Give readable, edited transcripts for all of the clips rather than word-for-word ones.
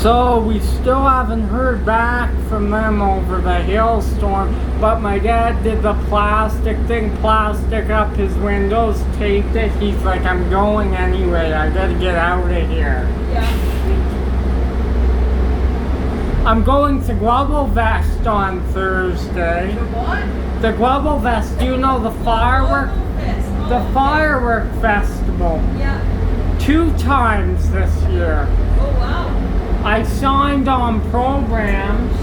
So we still haven't heard back from them over the hailstorm, but my dad did the plastic thing, plastic up his windows, taped it. He's like, I'm going anyway, I gotta get out of here. Yeah. I'm going to Global Vest on Thursday. The what? The Global Vest, you know the firework? The firework festival. Yeah. 2 times this year. Oh wow. I signed on programs.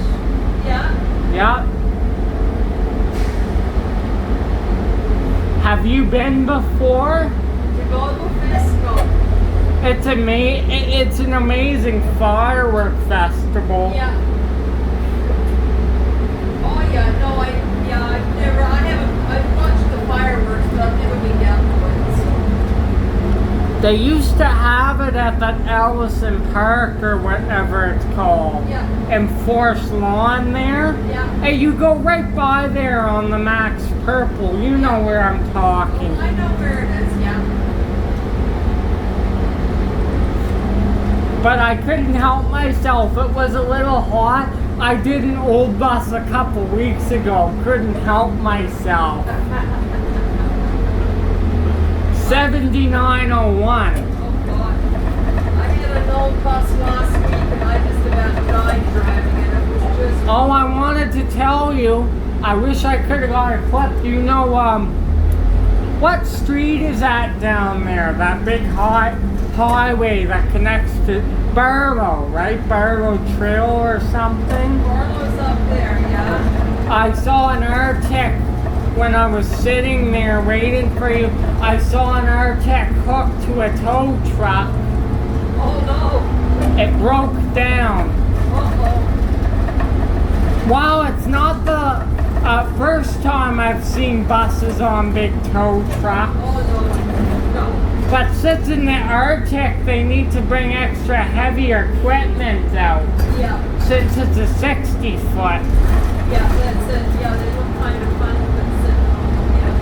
Yeah. Yep. Have you been before? To Global Festival. It's an amazing firework festival. Yeah. Oh yeah, no, I've watched the fireworks, but I've never been down to it, so. They used to have it at that Ellison Park or whatever it's called. Yeah. In Forest Lawn there. Yeah. Hey, you go right by there on the Max Purple. You know where I'm talking. I know where it is, yeah. But I couldn't help myself. It was a little hot. I did an old bus a couple weeks ago. Couldn't help myself. 7901. Oh God. I had an old bus last week and I just about died driving it. It was just... Oh, I wanted to tell you. I wish I could have got a clip. You know, what street is that down there? That big highway that connects to Barlow, right? Barlow Trail or something? Barlow's up there, yeah. I saw an Arctic when I was sitting there waiting for you. I saw an Arctic hooked to a tow truck. Oh no. It broke down. Uh-oh. Wow, it's not the first time I've seen buses on big tow trucks. Oh no. No. But since in the Arctic, they need to bring extra heavier equipment out. Yeah. Since it's a 60 foot. Yeah, that's it. Yeah, they look kind of fun, but yeah.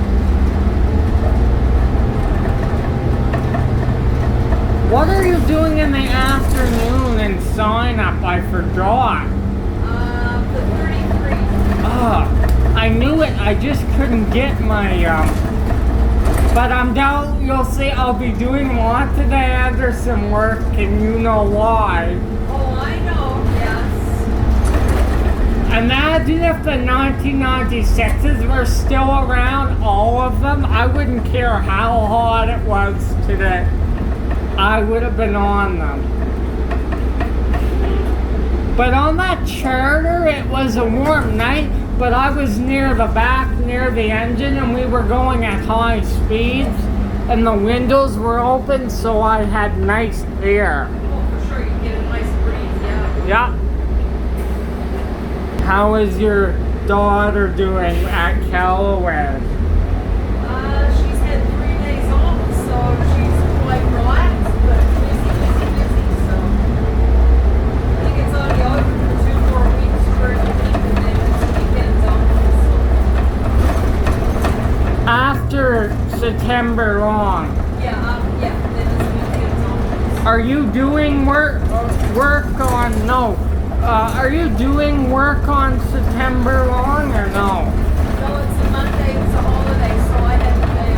What are you doing in the afternoon in sign up? I forgot. The 33. I knew it. I just couldn't get my, but I'm down. You'll see I'll be doing lots of the Anderson work, and you know why. Oh, I know, yes. Imagine if the 1996s were still around, all of them. I wouldn't care how hot it was today. I would have been on them. But on that charter, it was a warm night, but I was near the back, near the engine, and we were going at high speeds, and the windows were open, so I had nice air. Oh, for sure, you get a nice breeze, yeah. Yeah. How is your daughter doing at Callaway? She's had 3 days off, so she's quite relaxed, but busy, so. I think it's only over for 2 more weeks for the week, and then it's weekends off, so. After September long. Yeah, then it's weekends off. Are you doing work on, no. Are you doing work on September long or no? No, it's a Monday, it's a holiday, so I had the day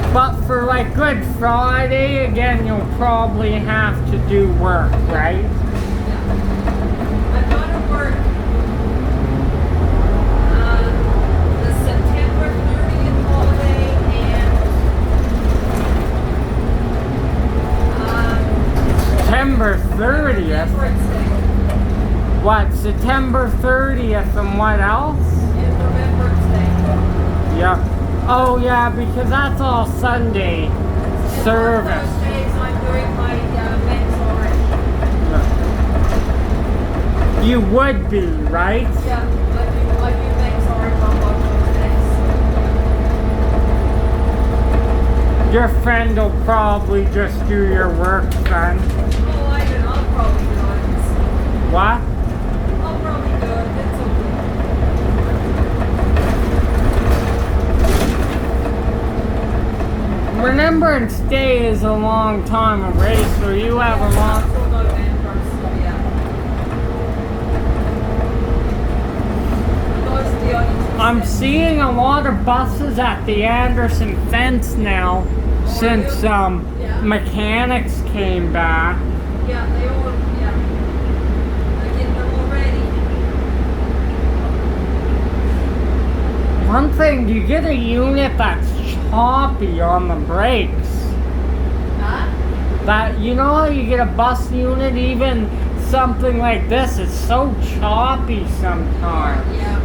off. But for like Good Friday, again, you'll probably have to do work, right? Yeah. I've got to work the September 30th holiday and September 30th? Remembrance Day. What, September 30th and what else? And Remembrance Day. Yeah. Oh yeah, because that's all Sunday And service. on those days I'm doing my men's orange. You would be, right? Yeah, I do men's orange on both those days. Your friend will probably just do your work then. Oh, I don't know, I'll probably do it. What? I'll probably do it, it's okay. Remembrance Day is a long time away, so you have a long... Till November, so yeah. Those are the only two I'm steps. seeing a lot of buses at the Anderson fence now since mechanics came back. Yeah, they all, yeah. They're getting them all ready. One thing, you get a unit that's choppy on the brakes. Huh? That, you know how you get a bus unit, even something like this, it's so choppy sometimes. Yeah.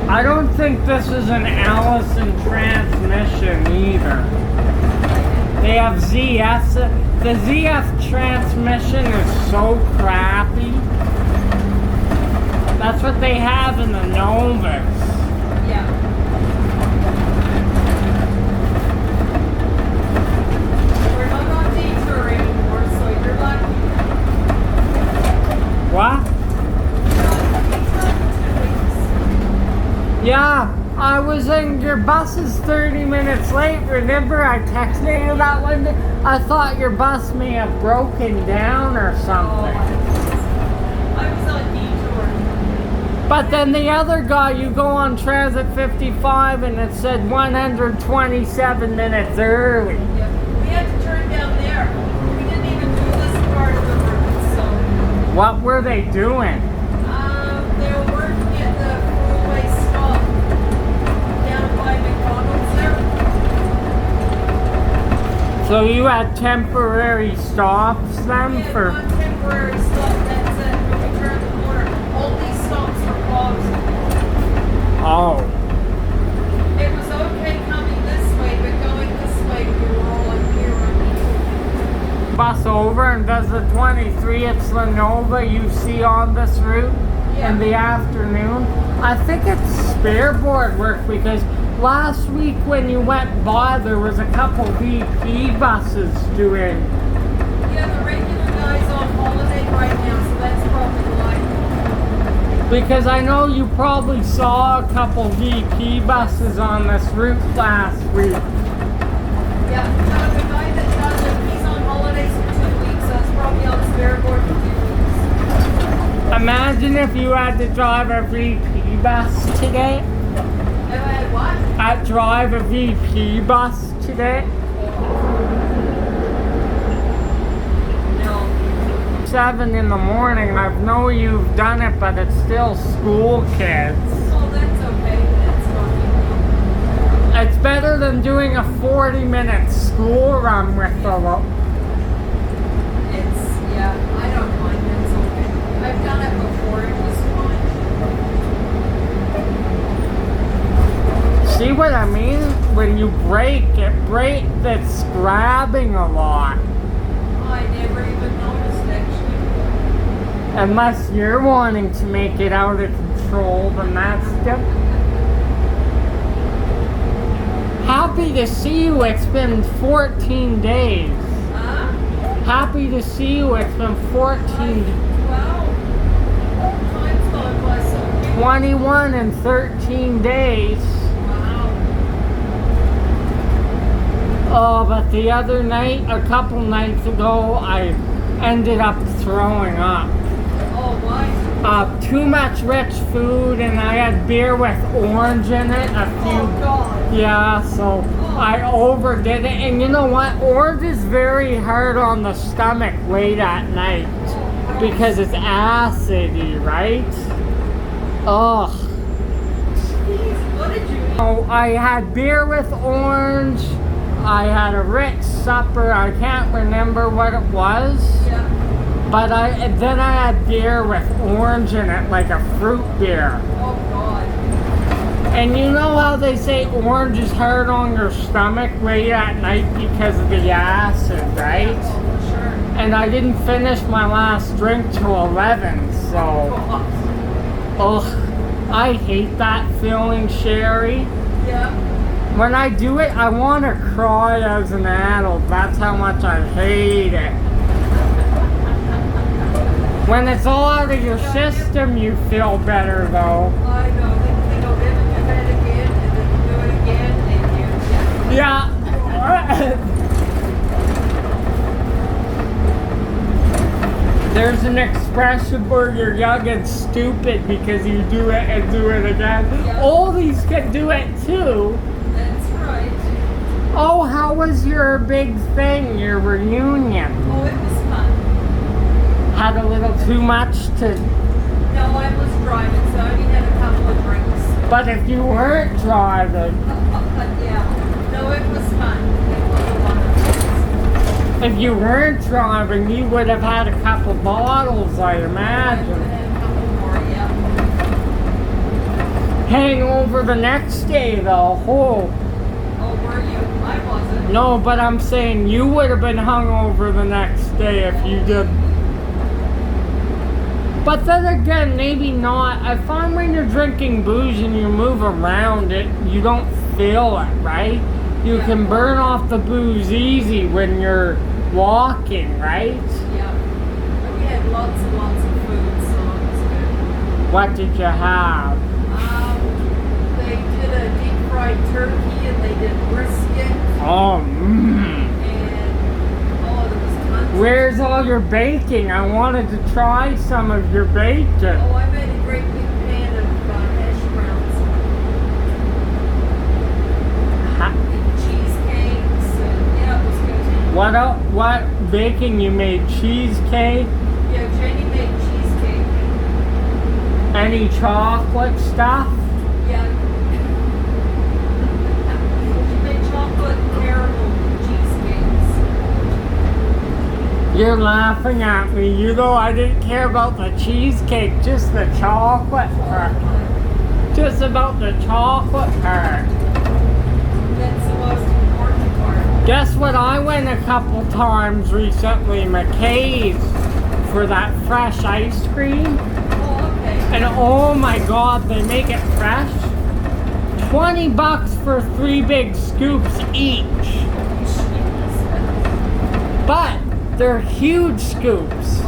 I don't think this is an Allison transmission either. They have ZFs. The ZF transmission is so crappy. That's what they have in the Novas. Yeah. We're not on detour anymore, so you're lucky. What? We're on detour for 2 weeks. Yeah, I was in your bus is 30 minutes late. Remember I texted you that one day? I thought your bus may have broken down or something. I was on detour. But then the other guy, you go on Transit 55 and it said 127 minutes early. Yeah. We had to turn down there. We didn't even do this part of the route, so. What were they doing? They were working at the four-way stop down by McDonald's there. So you had temporary stops then We had for... one temporary stop, that's it. When we turned the corner, all these stops were closed. Oh. It was okay coming this way, but going this way, we were all in here on Bus over and does the 23 at Slanova you see on this route in the afternoon. I think it's spare board work because last week when you went by there was a couple VP buses doing. Yeah, the regular guy's on holiday right now, so that's probably why. Because I know you probably saw a couple VP buses on this route last week. Yeah, no, the guy that does it, he's on holidays for 2 weeks, so it's probably on spare board for 2 weeks. Imagine if you had to drive a VP bus today. If I had what? I'd drive a VP bus today. No. 7 in the morning. I know you've done it, but it's still school kids. Oh, that's okay. That's fine. It's better than doing a 40-minute school run with the It's, yeah, I don't mind. It's okay. I've done it before. It was fine. See what I mean? When you brake, it's grabbing a lot. I never even noticed, actually. Unless you're wanting to make it out of control, then that's different. Happy to see you. It's been 14 days. Huh? Happy to see you. It's been 14, Wow. Time's gone by so quick. 21 and 13 days. Wow. Oh, but the other night, a couple nights ago, I ended up throwing up. Oh, why? Too much rich food, and I had beer with orange in it. Oh, God. Yeah, so I overdid it. And you know what? Orange is very hard on the stomach late at night because it's acidy, right? Ugh. Jeez, what did you eat? So I had beer with orange. I had a rich supper. I can't remember what it was. Yeah. But then I had beer with orange in it, like a fruit beer. Oh, God. And you know how they say orange is hard on your stomach late at night because of the acid, right? Oh, for sure. And I didn't finish my last drink till 11, so... Ugh, I hate that feeling, Sherry. Yeah. When I do it, I want to cry as an adult. That's how much I hate it. When it's all out of your system, you feel better though. I know. They go in and your head again, and then you do it again, and you. Yeah. There's an expression where you're young and stupid because you do it and do it again. Yeah. Oldies can do it too. That's right. Oh, how was your big thing, your reunion? Oh, it was fun. Had a little too much to... No, I was driving, so I only had a couple of drinks. But if you weren't driving, Yeah. No, it was fun. It was a wonderful. if you weren't driving, you would have had a couple bottles, I imagine. And a couple more, yeah. Hangover the next day, though. Oh. Oh, were you? I wasn't. No, but I'm saying you would have been hungover the next day if you did. But then again, maybe not. I find when you're drinking booze and you move around it, you don't feel it, right? You Yeah. can burn off the booze easy when you're walking, right? Yeah. But we had lots and lots of food, so it was good. What did you have? They did a deep fried turkey and they did brisket Oh, and there was tons. Where's all your baking? I wanted to try some of your bacon. Oh, I made a great big pan of hash browns and cheesecakes and yeah, it was good. What else? What baking you made? Cheesecake? Yeah, Jenny made cheesecake. Any chocolate stuff? Yeah. She made chocolate caramel cheesecakes. You're laughing at me. You know I didn't care about the cheesecake, just the chocolate part. Just about the chocolate part. That's the most important part. Guess what? I went a couple times recently, McKay's, for that fresh ice cream. Oh, okay. And oh my god, they make it fresh. $20 for 3 big scoops each. But they're huge scoops.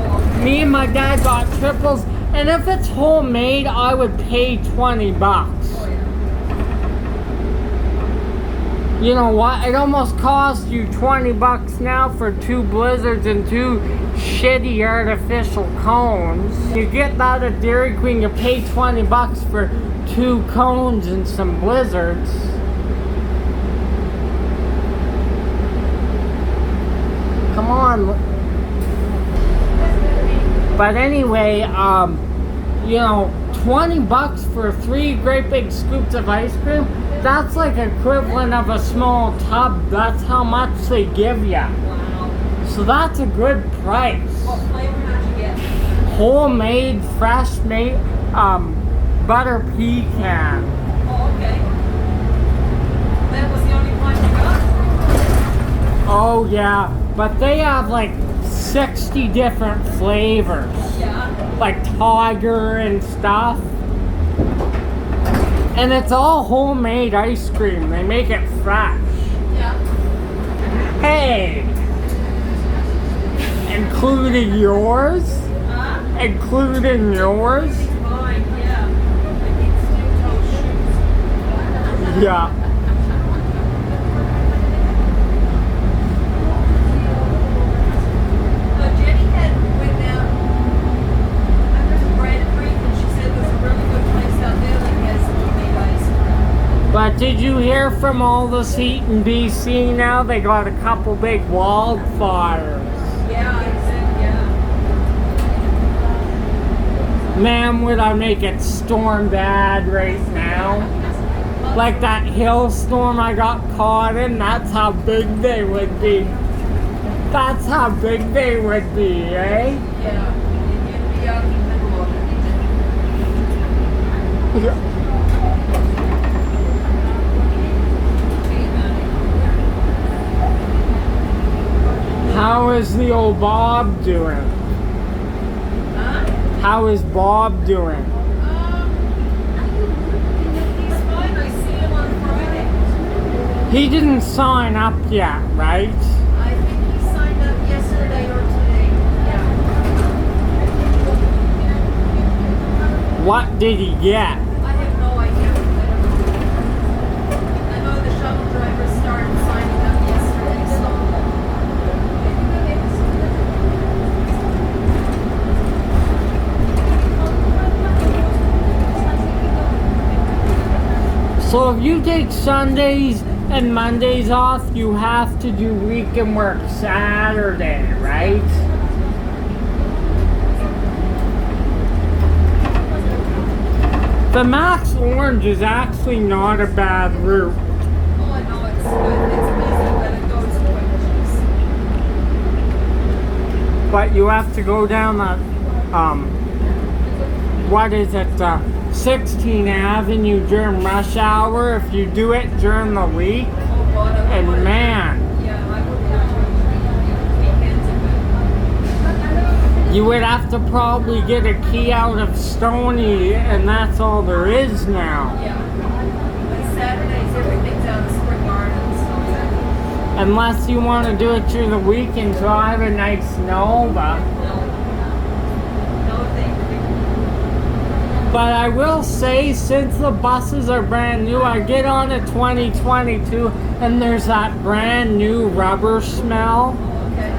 Me and my dad got triples, and if it's homemade, I would pay $20. Oh, yeah. You know what? It almost costs you $20 now for 2 blizzards and 2 shitty artificial cones. You get that at Dairy Queen, you pay $20 for 2 cones and some blizzards. Come on. But anyway, you know, $20 for 3 great big scoops of ice cream, that's like equivalent of a small tub. That's how much they give you. Wow. So that's a good price. What flavor did you get? Homemade, fresh made, butter pecan. Oh, okay. That was the only one you got? Oh yeah, but they have like 60 different flavors. Yeah. Like tiger and stuff. And it's all homemade ice cream. They make it fresh. Yeah. Hey! Including yours? Huh? Including yours? Mine, yeah. I need steel toe shoes. Yeah. Jenny went out under the Brand Creek and she said there's a really good place out there that has homemade ice cream. But did you hear from all this heat in BC now? They got a couple big wildfires. Yeah, I said, yeah. Man, would I make it storm bad right now? Like that hailstorm I got caught in, that's how big they would be. That's how big they would be, eh? Yeah. And you'd be out in the middle of it. How is the old Bob doing? Huh? How is Bob doing? He's fine. I see him on Friday. He didn't sign up yet, right? I think he signed up yesterday or today. Yeah. What did he get? I have no idea. I know the shuttle driver started signing up yesterday, So if you take Sundays and Mondays off, you have to do weekend work Saturday, right? The Max Orange is actually not a bad route. Oh, I know it's good. It's busy, but it goes quick. But you have to go down that, what is it, 16th Avenue during rush hour if you do it during the week. Oh, God, And man, yeah, I wouldn't want to weekends of it. you would have to probably get a key out of Stony, and that's all there is now. Yeah. But Saturdays, everything's out of Spring Gardens. So Unless you want to do it through the weekend, so I have a nice Nova. no, thank you. But I will say, since the buses are brand new, I get on a 2022, and there's that brand new rubber smell. Okay.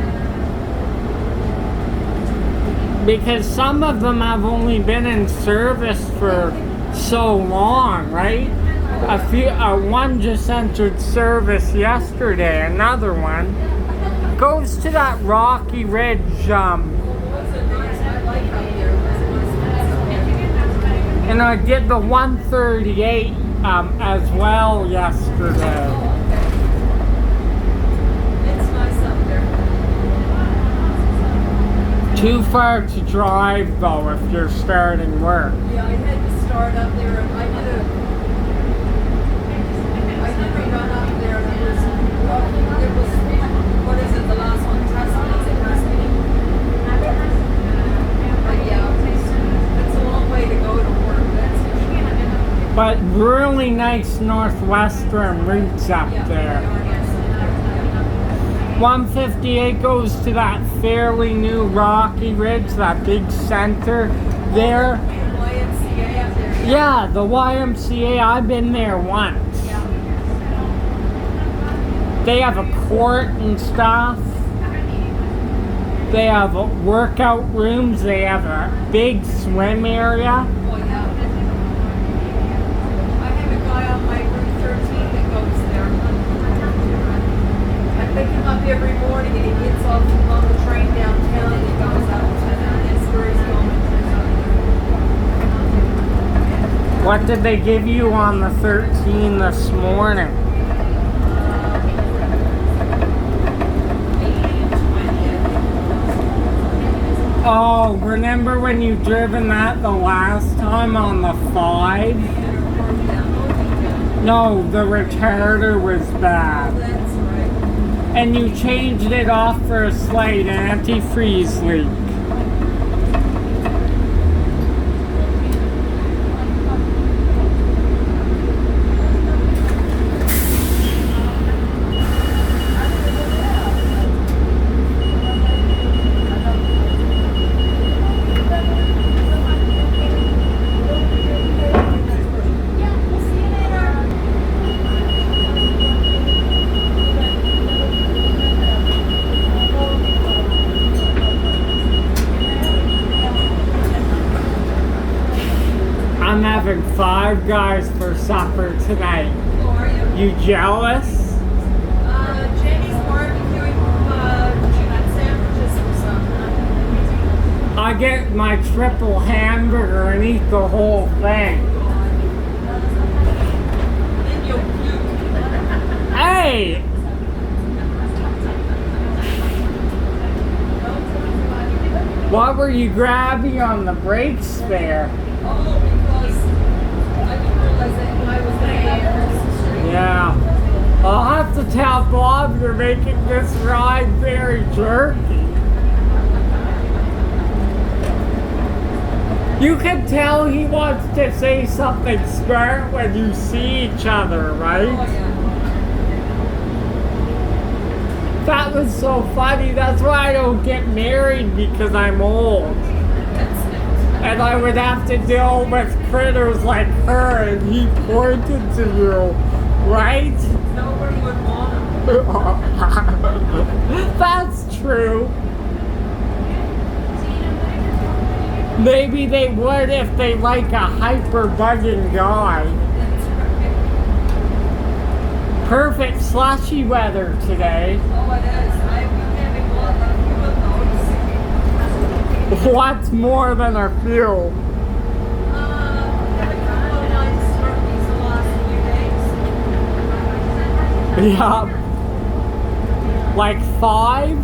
Because some of them have only been in service for so long, right? One just entered service yesterday, another one goes to that Rocky Ridge, What's it nice? I like out here. and I did the 138 as well yesterday. Oh, okay. It's nice up there. Too far to drive though if you're starting work. Yeah, I had to start up there, and I did a run up there, and it was, what is it, the last one, Tuscany's at Tuscany? But yeah, it's a long way to go to work, that's for sure. But really nice northwestern routes up Yeah, there. they are, yes. 158 goes to that fairly new Rocky Ridge, that big center there. YMCA up there. Yeah, the YMCA, I've been there once. Yeah. They have a court and stuff. They have workout rooms. They have a big swim area. Oh, yeah. I have a guy on my Route 13 that goes there. I pick him up every morning and he gets off on the train downtown and he goes out and that's where he's going. What did they give you on the 13 this morning? 80 and 20. Oh, remember when you driven that the last time on the 5? No, the retarder was bad. That's right. And you changed it off for a slight antifreeze leak. I'm having Five Guys for supper tonight. Oh, are you? You jealous? Jenny's barbecuing chicken sandwiches or something. I get my triple hamburger and eat the whole thing. Then you'll puke. Hey! What were you grabbing on the brakes there? Oh, because I didn't realize that I was going to go across the street. Yeah. I'll have to tell Bob you're making this ride very jerky. You can tell he wants to say something smart when you see each other, Oh, right? yeah. That was so funny. That's why I don't get married, because I'm old. That's it. And and I would have to deal with critters like her, and he pointed to you, right? Nobody would want them. That's true. Maybe they would if they like a hyper-bugging guy. That's right. Perfect slushy weather today. Oh, it is. I've been having a few of those. What's more than a few? Had a couple of nice Slurpees the last few days. Yeah. Like 5?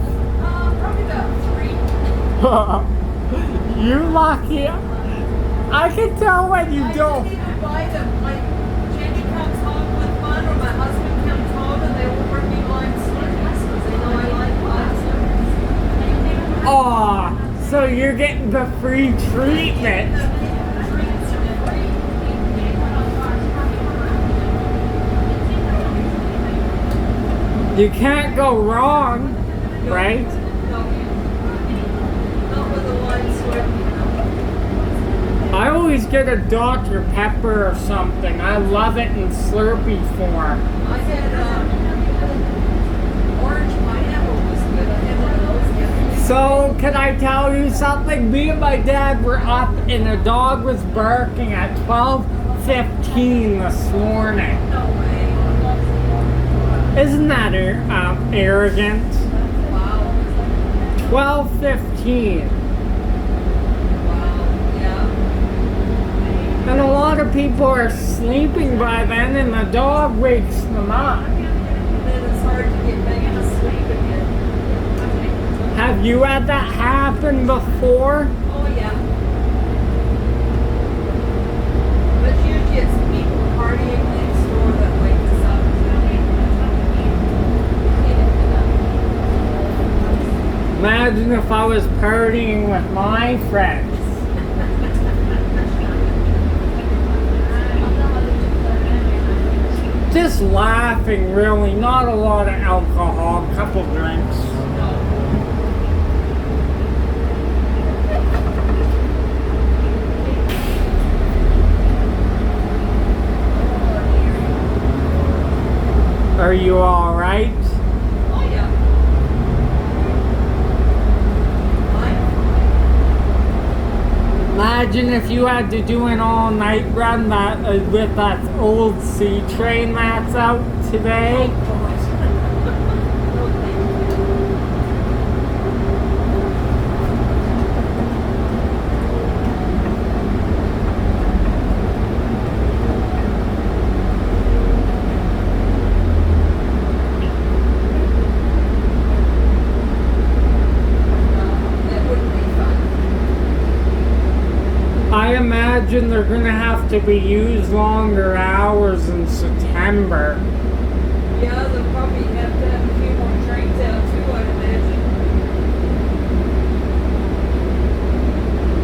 Probably about 3. You lucky. I can tell when you I don't. didn't even buy them. Like, Jenny comes home with one, or my husband comes home, and they will bring me buying Slurpees because they know I like buying Slurpees. Aw, so you're getting the free treatment. Treats are free. You can't go wrong, right? No. Not with a wine Slurpee. I always get a Dr. Pepper or something. I love it in Slurpee form. I had orange pineapple was good. I had one of those yesterday. So, can I tell you something? Me and my dad were up and the dog was barking at 12:15 this morning. No way. Isn't that arrogant? Wow. 12:15. Wow. Yeah. And a lot of people are sleeping by then and the dog wakes them up. And then it's hard to get back to sleep again. Have you had that happen before? Oh yeah. But usually it's people partying next door that wake us up. Imagine if I was partying with my friends. Just laughing, really. Not a lot of alcohol, a couple drinks. Are you all right? Oh yeah. Imagine if you had to do an all-night run that with that old C train that's out today. I imagine they're gonna have to be used longer hours in September. Yeah, they'll probably have to have a few more trains out too, I'd imagine.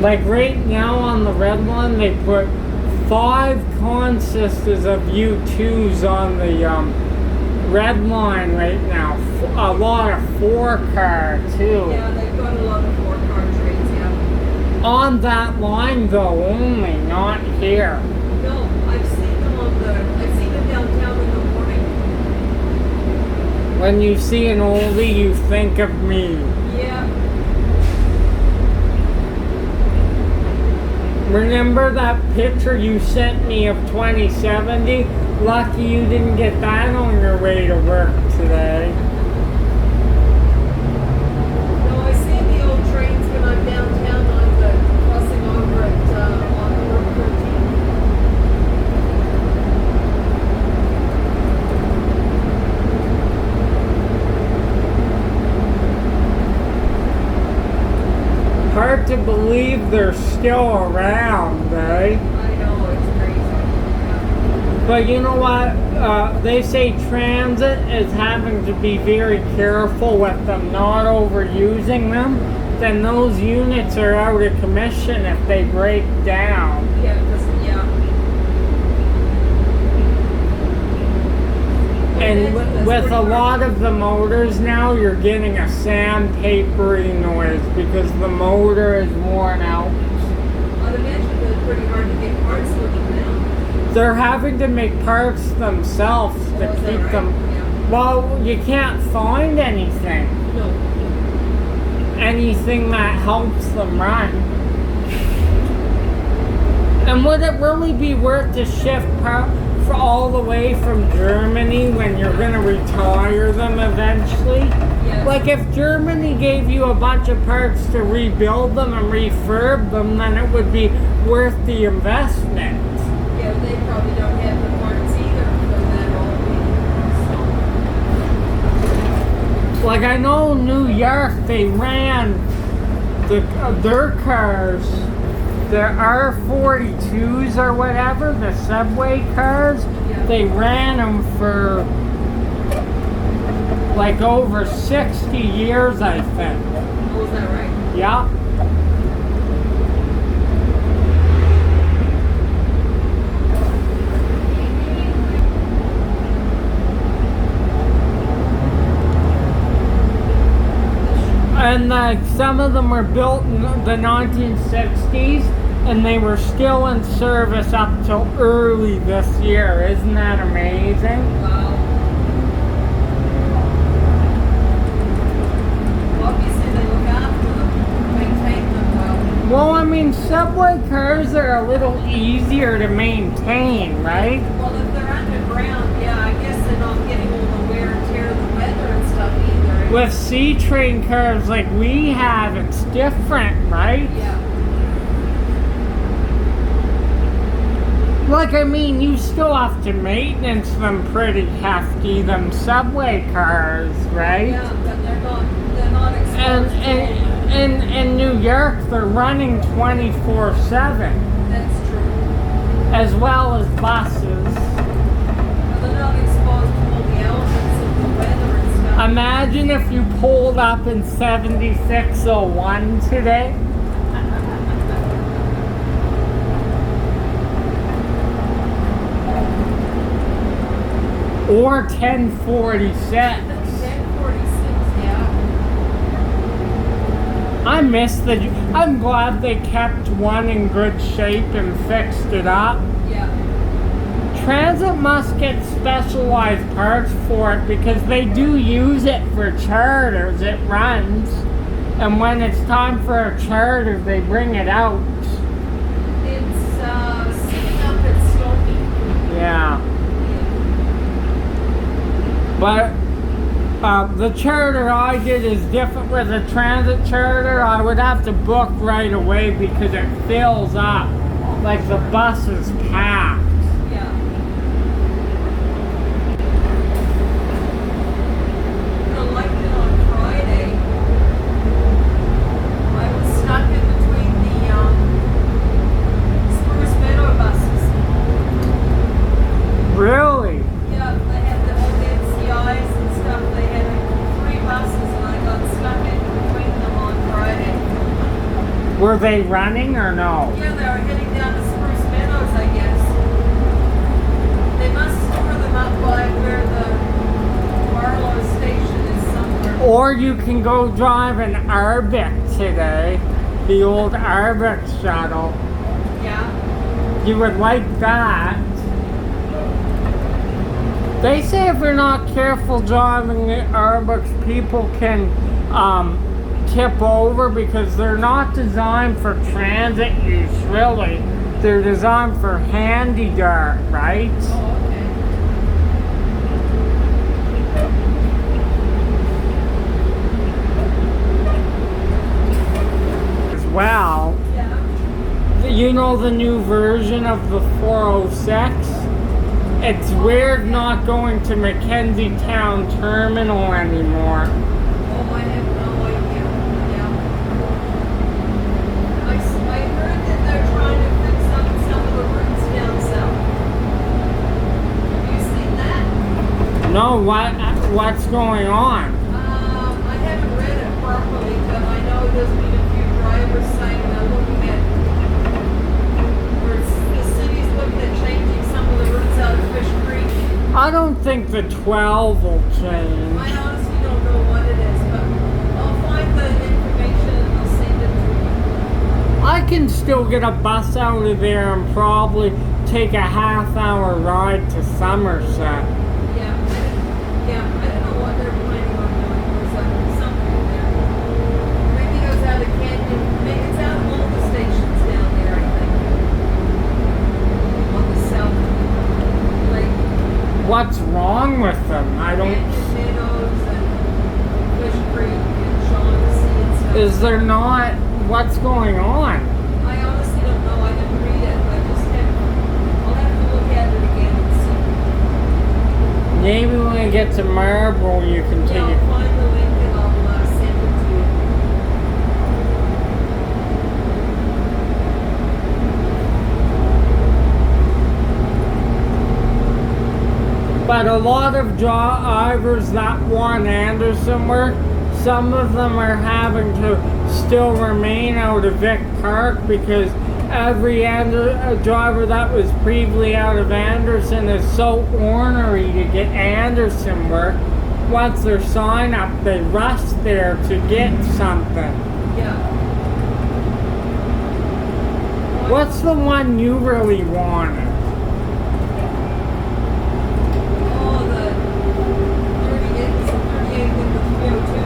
Like right now on the red one, they put 5 consistors of U2s on the red line right now. A lot of 4-car too. Yeah, they've got a lot of 4-car trains, yeah. On that line though, only, not here. No, I've seen them downtown in the morning. When you see an oldie, you think of me. Yeah. Remember that picture you sent me of 2070? Lucky you didn't get that on your way to work today. No, I see the old trains when I'm downtown on the crossing over at on Route 13. Hard to believe they're still around, eh? I know, it's crazy. Yeah. But you know what? They say transit is having to be very careful with them not overusing them. Then those units are out of commission if they break down. Yeah, yeah. And with a lot of the motors now, you're getting a sandpapery noise because the motor is worn out. I'd parks looking now? They're having to make parks themselves to Oh, is that keep right? them. Yeah. Well, you can't find anything. No. Anything that helps them run. And would it really be worth to shift for all the way from Germany when you're going to retire them eventually? Yes. Like if Germany gave you a bunch of parts to rebuild them and refurb them, then it would be worth the investment. Yeah, they probably don't have the parts either for that all. Like I know New York, they ran their cars, their R42s or whatever, the subway cars, Yeah. they ran them for like over 60 years, I think. Oh, is that right? Yeah. And like some of them were built in the 1960s and they were still in service up till early this year. Isn't that amazing? Wow. Obviously, they look after them, maintain them well. Well, I mean, subway cars are a little easier to maintain, right? Well, if they're underground, yeah, I guess they're not getting all the wear and tear of the weather and stuff either. With C-train cars like we have, it's different, right? Yeah. Like, I mean, you still have to maintenance them pretty hefty, them subway cars, right? Yeah, but they're not exposed. And in New York, they're running 24/7, That's true. as well as buses. But they're not exposed to all the elements of the weather and stuff. Imagine if you pulled up in 7601 today. Or 1046. 1046, yeah. I miss I'm glad they kept one in good shape and fixed it up. Yeah. Transit must get specialized parts for it because they do use it for charters. It runs. And when it's time for a charter, they bring it out. It's sitting up at Stony. Yeah. But the charter I did is different with a transit charter. I would have to book right away because it fills up. Like the bus is packed. Yeah. I liked it on Friday. I was stuck in between the Spruce Meadow buses. Really? Yeah, they had the old NCIs and stuff. They had 3 buses and I got stuck in between them on Friday. Were they running or no? Yeah, they were heading down to Spruce Meadows, I guess. They must store them up by where the Barlow station is somewhere. Or you can go drive an Arbic today. The old Arbic shuttle. Yeah. You would like that. They say if you're not careful driving the Arbics, people can tip over because they're not designed for transit use, really. They're designed for handy dirt, right? Oh, okay. As well, Yeah. you know the new version of the 406? It's weird not going to Mackenzie Town Terminal anymore. Oh, I have no idea. Yeah. I heard that they're trying to fix up some of the routes down south. Have you seen that? No, what's going on? I haven't read it properly, but I know there's been a few drivers saying they're looking at, or the city's looking at changing some of the routes out of Fish Creek. I don't think the 12 will I change. honestly don't know what it is, but I'll find the information and I'll send it to you. I can still get a bus out of there and probably take a half-hour ride to Somerset. Yeah, I don't know what they're planning on doing. There's something there. Maybe it goes out of Canyon. Maybe it's out of all the stations down there, I think. On the south lake. What's wrong with them? I don't... Canyon Meadows and Fish Creek and Shaughnessy and stuff. Is there not... What's going on? I honestly don't know. I didn't read it. I'll have to look at it again and see. Maybe when we get to Maryvale, you can take Yeah, it. I'll find the link and I'll send it to you. But a lot of drivers that want Anderson work, some of them are having to still remain out of Vic Park because every driver that was previously out of Anderson is so ornery to get Anderson work. Once they're signed up, they rush there to get something. Yeah. What's the one you really wanted? Oh, the 38 with the 302.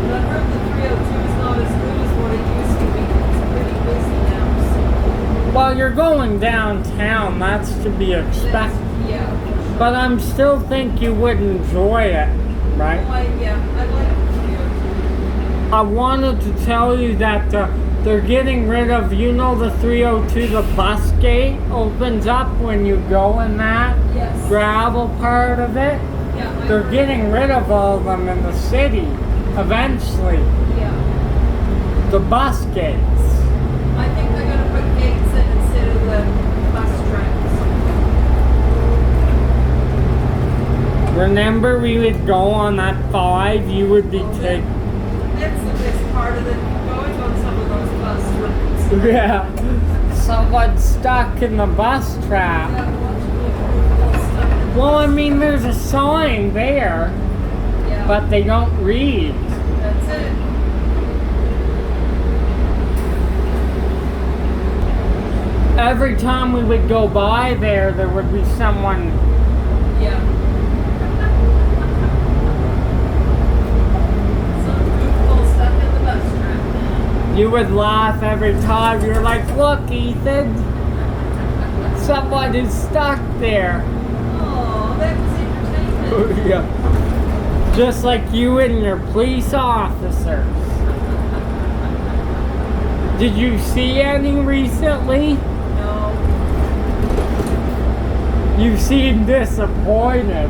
But I heard the 302 is not as good as what it used to be. It's pretty busy now. So. Well, you're going downtown, that's to be expected. Yeah. But I'm still think you would enjoy it, right? Oh, I like the 302. I wanted to tell you that they're getting rid of, the 302, the bus gate opens up when you go in that Yes. gravel part of it. Yeah. I They're heard- getting rid of all of them in the city, eventually. Yeah. The bus gates. I think they're gonna put gates in instead of the bus tracks. Remember we would go on that 5, you would be taking... That's the best part of it, going on some of those bus routes. Yeah. Someone stuck in the bus trap. Well, I mean, there's a sign there, Yeah. but they don't read. That's it. Every time we would go by there would be someone. Yeah. Some people stuck in the bus trap. You would laugh every time. You're like, look, Ethan, someone is stuck there. Oh, that was entertainment. Yeah. Just like you and your police officers. Did you see any recently? No. You seem disappointed.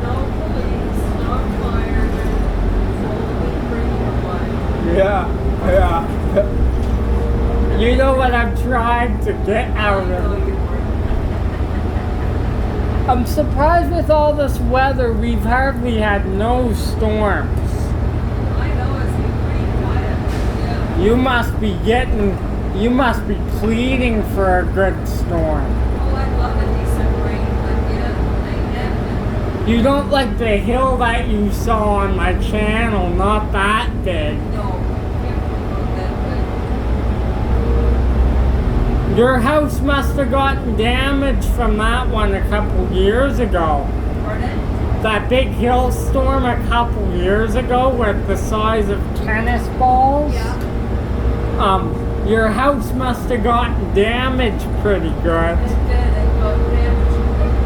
No police, no fire. It's only bringing fire. Yeah, yeah. You know what I'm trying to get out of it? I'm surprised with all this weather, we've hardly had no storms. I know, it's been pretty quiet. Yeah. You must be pleading for a good storm. Oh, I'd love a decent rain, but yeah, ain't happening. You don't like the hill that you saw on my channel, not that big. No, can't go that way. Your house must have gotten damaged from that one a couple years ago. Pardon? That big hailstorm a couple years ago with the size of tennis balls. Yeah. Your house must have gotten damaged pretty good. It did, it got damaged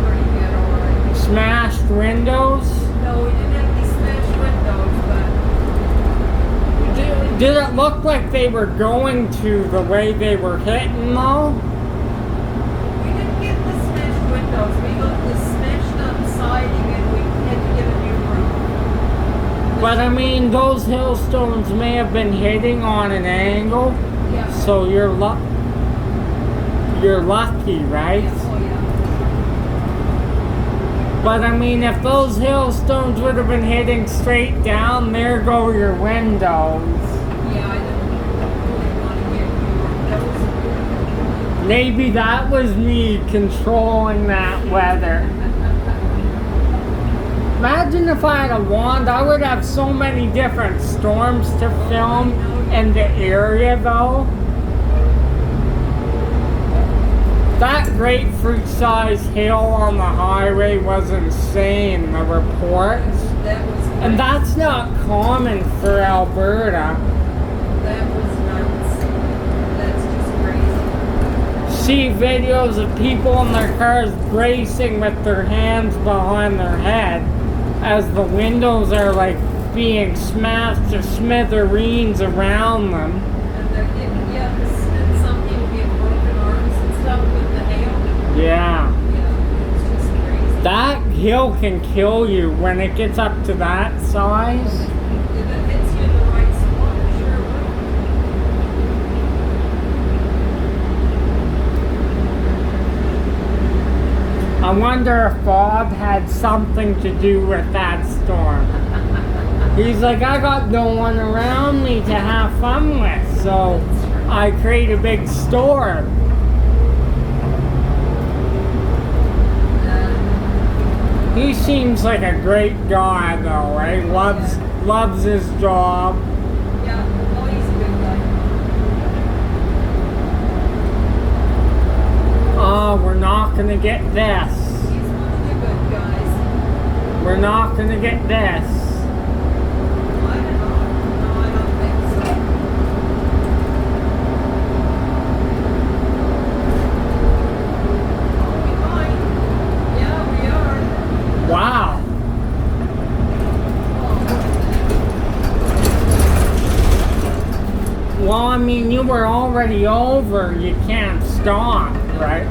pretty good, alright. Smashed windows. No, we didn't have any smashed windows, but Did it look like they were going to the way they were hitting though? we didn't get the smashed windows. We got the smashed up siding and we had to get a new roof. But I mean, those hailstones may have been hitting on an angle, Yeah. so you're lucky, right? Yeah, oh yeah. But I mean, if those hailstones would have been hitting straight down, there go your windows. Yeah, I don't really want to get new windows. Maybe that was me controlling that weather. Imagine if I had a wand, I would have so many different storms to film in the area though. grapefruit-sized hail on the highway was insane, the reports. That was crazy. And that's not common for Alberta. That was nuts. That's just crazy. See videos of people in their cars bracing with their hands behind their head as the windows are like being smashed to smithereens around them. And they're getting, yeah, 'cause and some people get broken arms and stuff with the hail. Yeah. Yeah, it's just crazy. That hill can kill you when it gets up to that size. If it hits you in the right spot, it sure will. I wonder if Bob had something to do with that storm. He's like, I got no one around me to have fun with, so I create a big storm. He seems like a great guy though, right? Loves his job. Yeah, oh, he's a good guy. Oh, we're not gonna get this. He's one of the good guys. We're not gonna get this. I don't know. No, I don't think so. Oh, we might. Yeah, we are. Wow. Well, I mean, you were already over. You can't stop, right?